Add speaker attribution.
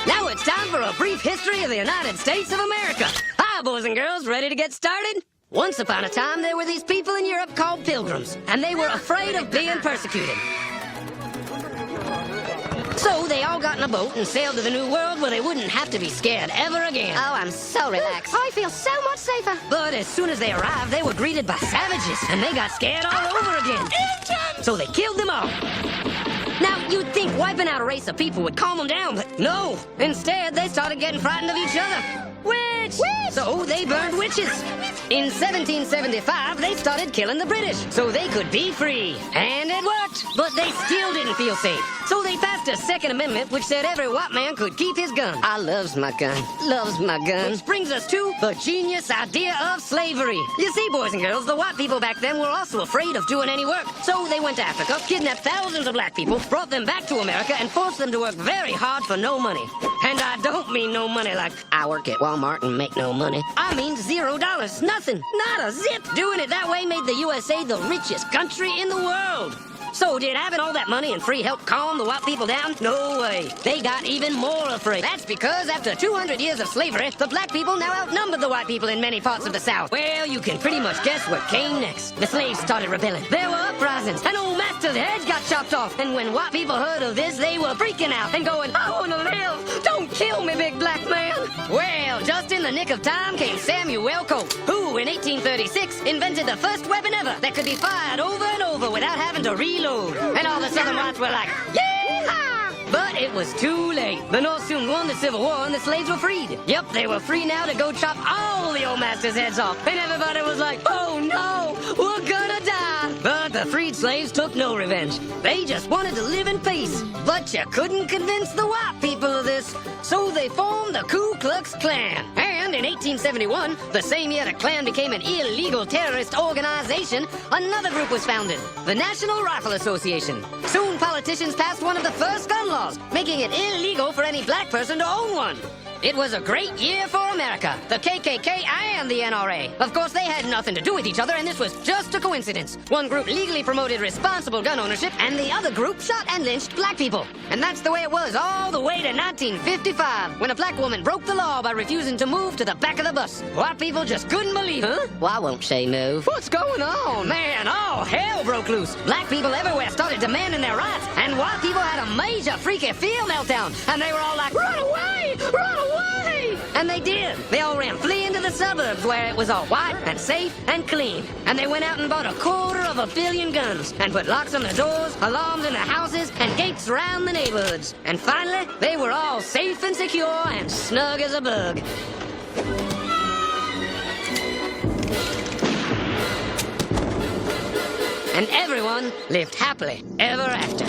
Speaker 1: Now it's time for a brief history of the United States of America. Hi, boys and girls, ready to get started? Once upon a time, there were these people in Europe called pilgrims, and they were afraid of being persecuted. So they all got in a boat and sailed to the New World where they wouldn't have to be scared ever again.
Speaker 2: Oh, I'm so relaxed. I feel so much safer.
Speaker 1: But as soon as they arrived, they were greeted by savages, and they got scared all over again. So they killed them all. Now, you'd think wiping out a race of people would calm them down, but no. Instead, they started getting frightened of each other. Witch! So they burned witches. In 1775, they started killing the British so they could be free. And it worked. But they still didn't feel safe. So they passed a Second Amendment which said every white man could keep his gun. I loves my gun. Loves my gun. Which brings us to the genius idea of slavery. You see, boys and girls, the white people back then were also afraid of doing any work. So they went to Africa, kidnapped thousands of black people, brought them back to America, and forced them to work very hard for no money. And I don't mean no money like I work at Walmart and make no money. I mean $0. Nothing. Not a zip. Doing it that way made the USA the richest country in the world. So did having all that money and free help calm the white people down? No way. They got even more afraid. That's because after 200 years of slavery, the black people now outnumbered the white people in many parts of the South. Well, you can pretty much guess what came next. The slaves started rebelling. There were uprisings, and old master's heads got chopped off. And when white people heard of this, they were freaking out and going, I want to live. Don't kill me, big black man. Well, just in the nick of time came Samuel Colt, who in 1836 invented the first weapon ever that could be fired over and over without having to reload. And all the southern whites were like, yeehaw! But it was too late. The North soon won the Civil War and the slaves were freed. Yep, they were free now to go chop all the old masters' heads off. And everybody was like, oh no, we're gonna die. But the freed slaves took no revenge. They just wanted to live in peace. But you couldn't convince the white people of this. So they formed the Ku Klux Klan. And in 1871, the same year the Klan became an illegal terrorist organization, another group was founded, the National Rifle Association. Soon politicians passed one of the first gun laws, making it illegal for any black person to own one. It was a great year for America, the KKK and the NRA. Of course, they had nothing to do with each other, and this was just a coincidence. One group legally promoted responsible gun ownership, and the other group shot and lynched black people. And that's the way it was all the way to 1955, when a black woman broke the law by refusing to move to the back of the bus. White people just couldn't believe it. Why won't she move? What's going on? Man, all hell broke loose. Black people everywhere started demanding their rights, and white people had a major freaky fear meltdown, and they were all like, run away! Run away! And they did. They all ran fleeing to the suburbs where it was all white and safe and clean. And they went out and bought 250 million guns and put locks on the doors, alarms in the houses, and gates around the neighborhoods. And finally, they were all safe and secure and snug as a bug. And everyone lived happily ever after.